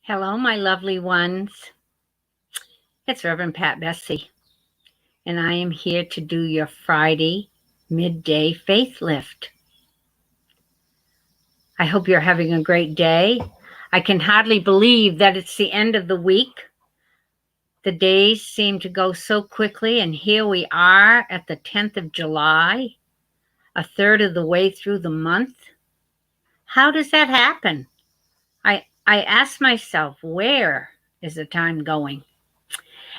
Hello, my lovely ones. It's Reverend Pat Bessey, and I am here to do your Friday midday faith lift. I hope you're having a great day. I can hardly believe that it's the end of the week. The days seem to go so quickly, and here we are at the 10th of July, a third of the way through the month. How does that happen? I ask myself, where is the time going?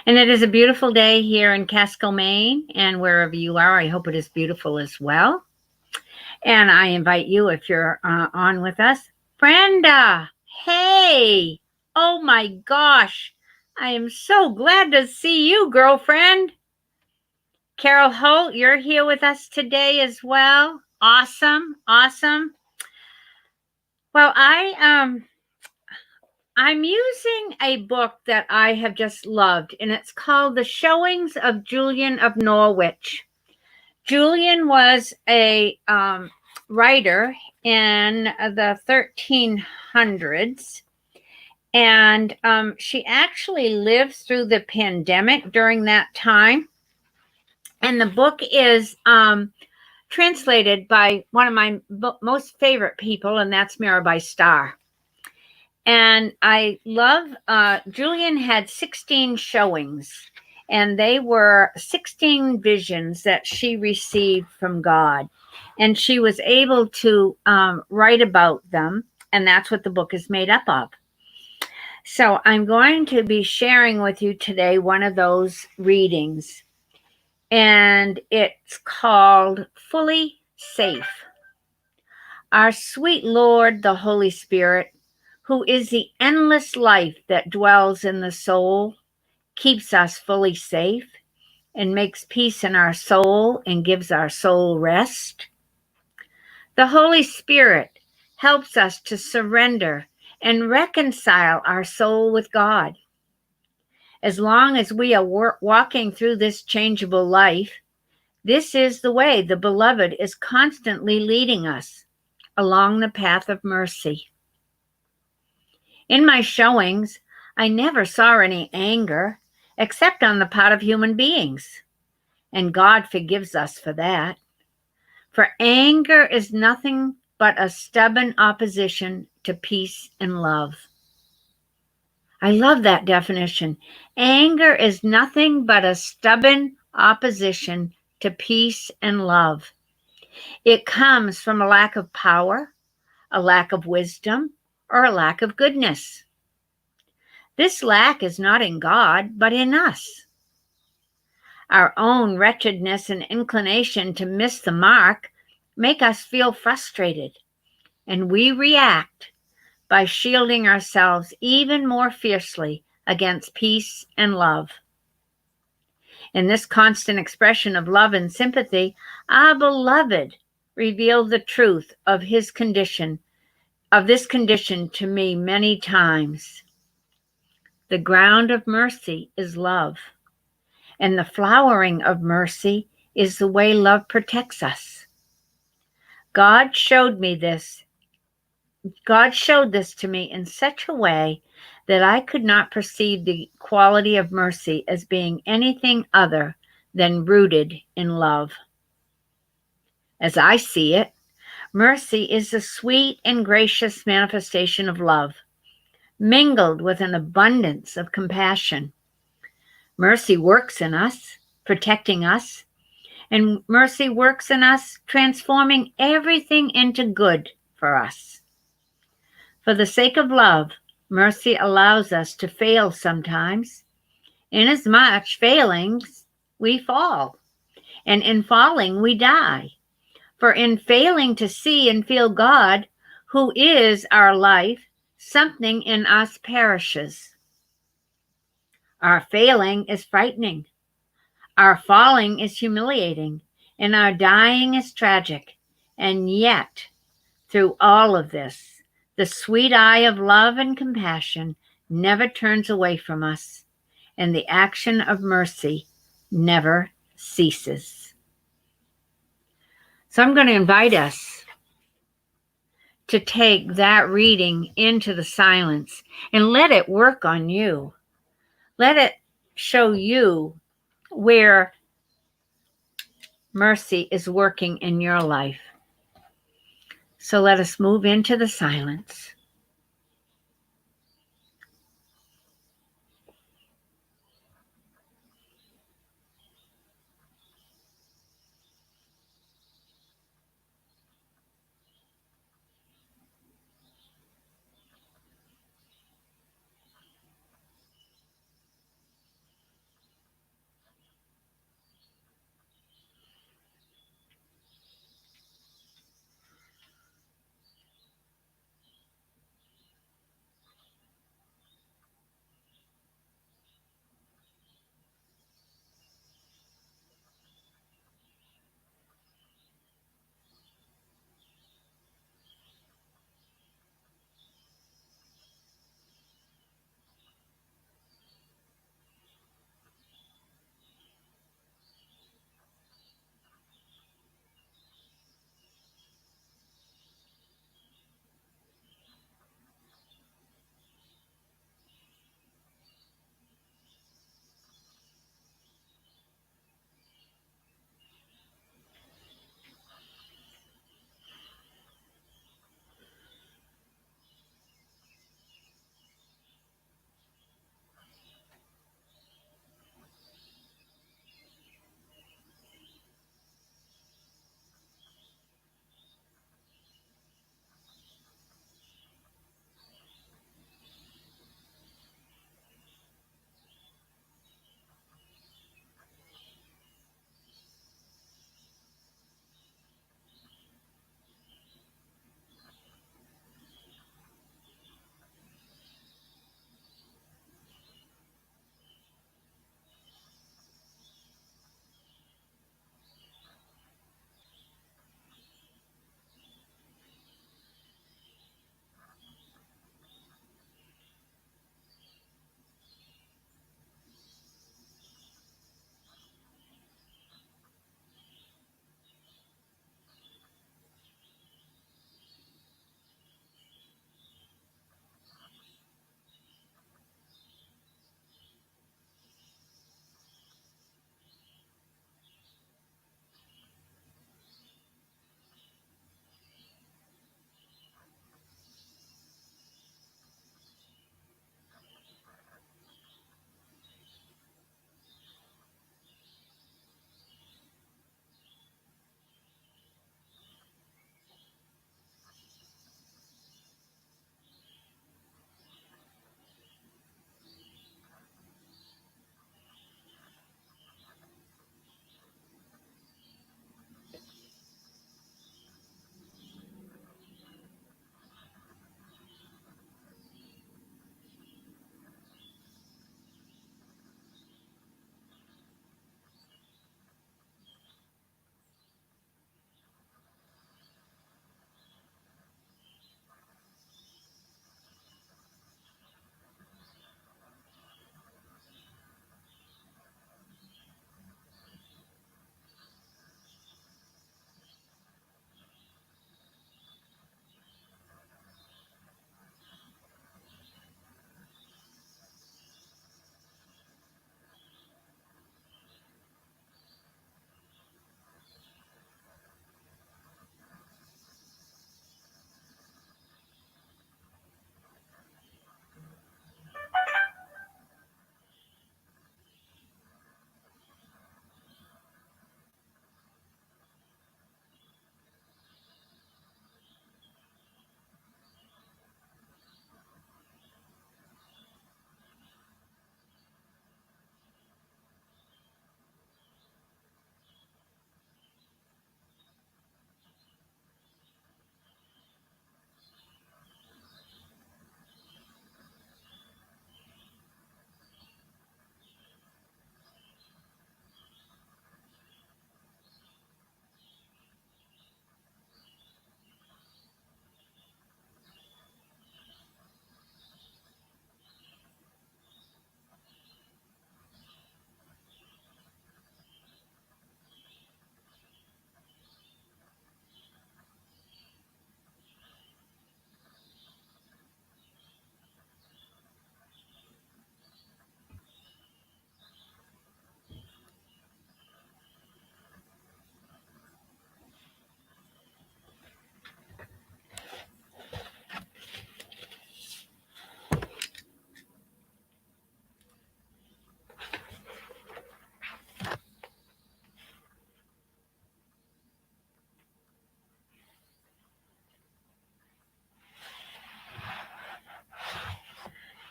And it is a beautiful day here in Casco, Maine, and wherever you are, I hope it is beautiful as well. And I invite you, if you're on with us, Brenda, hey, oh my gosh, I am so glad to see you, girlfriend. Carol Holt, you're here with us today as well. Awesome, awesome. Well, I'm using a book that I have just loved, and it's called The Showings of Julian of Norwich. Julian was a writer in the 1300s, and she actually lived through the pandemic during that time. And the book is translated by one of my most favorite people, and that's Mirabai Starr. And I love, Julian had 16 showings, and they were 16 visions that she received from God. And she was able to write about them, and that's what the book is made up of. So I'm going to be sharing with you today one of those readings, and it's called Fully Safe. Our sweet Lord, the Holy Spirit, who is the endless life that dwells in the soul, keeps us fully safe, and makes peace in our soul and gives our soul rest. The Holy Spirit helps us to surrender and reconcile our soul with God. As long as we are walking through this changeable life, this is the way the Beloved is constantly leading us along the path of mercy. In my showings, I never saw any anger except on the part of human beings, and God forgives us for that. For anger is nothing but a stubborn opposition to peace and love. I love that definition. Anger is nothing but a stubborn opposition to peace and love. It comes from a lack of power, a lack of wisdom, or a lack of goodness. This lack is not in God, but in us. Our own wretchedness and inclination to miss the mark make us feel frustrated, and we react by shielding ourselves even more fiercely against peace and love. In this constant expression of love and sympathy, our Beloved revealed the truth of this condition to me many times. The ground of mercy is love, and the flowering of mercy is the way love protects us. God showed this to me in such a way that I could not perceive the quality of mercy as being anything other than rooted in love. As I see it, mercy is the sweet and gracious manifestation of love, mingled with an abundance of compassion. Mercy works in us, protecting us, and mercy works in us, transforming everything into good for us. For the sake of love, mercy allows us to fail sometimes. Inasmuch failings, we fall, and in falling, we die. For in failing to see and feel God, who is our life, something in us perishes. Our failing is frightening. Our falling is humiliating, and our dying is tragic. And yet, through all of this, the sweet eye of love and compassion never turns away from us, and the action of mercy never ceases. So I'm going to invite us to take that reading into the silence and let it work on you. Let it show you where mercy is working in your life. So let us move into the silence.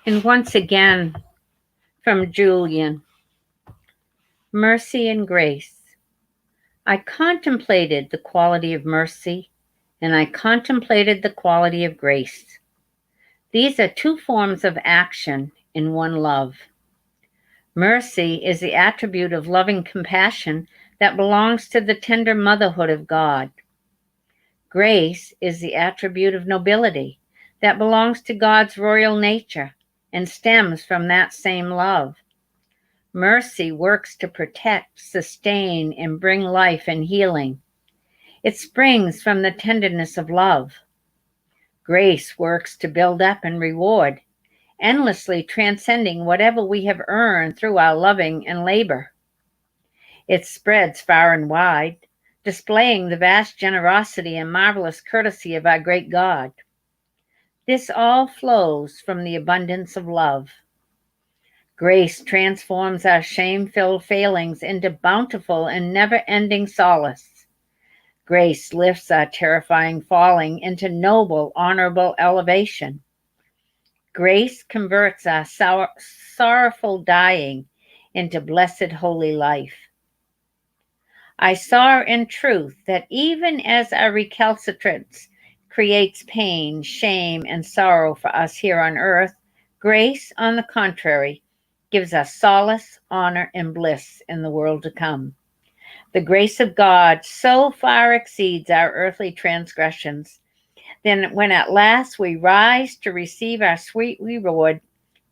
And once again, from Julian, mercy and grace. I contemplated the quality of mercy, and I contemplated the quality of grace. These are two forms of action in one love. Mercy is the attribute of loving compassion that belongs to the tender motherhood of God. Grace is the attribute of nobility that belongs to God's royal nature and stems from that same love. Mercy works to protect, sustain, and bring life and healing. It springs from the tenderness of love. Grace works to build up and reward, endlessly transcending whatever we have earned through our loving and labor. It spreads far and wide, displaying the vast generosity and marvelous courtesy of our great God. This all flows from the abundance of love. Grace transforms our shame-filled failings into bountiful and never-ending solace. Grace lifts our terrifying falling into noble, honorable elevation. Grace converts our sorrowful dying into blessed holy life. I saw in truth that even as our recalcitrance creates pain, shame, and sorrow for us here on earth, grace, on the contrary, gives us solace, honor, and bliss in the world to come. The grace of God so far exceeds our earthly transgressions. Then when at last we rise to receive our sweet reward,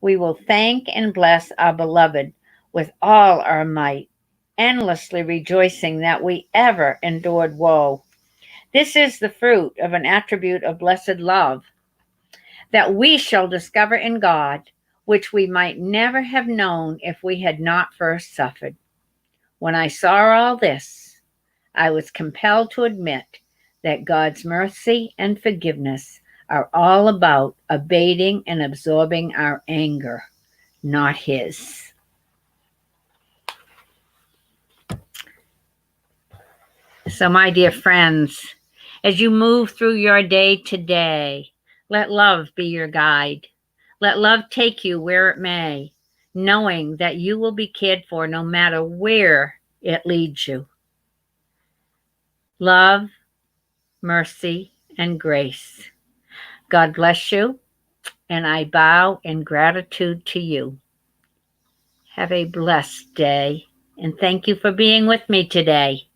we will thank and bless our beloved with all our might, endlessly rejoicing that we ever endured woe. This is the fruit of an attribute of blessed love that we shall discover in God, which we might never have known if we had not first suffered. When I saw all this, I was compelled to admit that God's mercy and forgiveness are all about abating and absorbing our anger, not His. So, my dear friends, as you move through your day today, let love be your guide. Let love take you where it may, knowing that you will be cared for no matter where it leads you. Love, mercy, and grace. God bless you, and I bow in gratitude to you. Have a blessed day, and thank you for being with me today.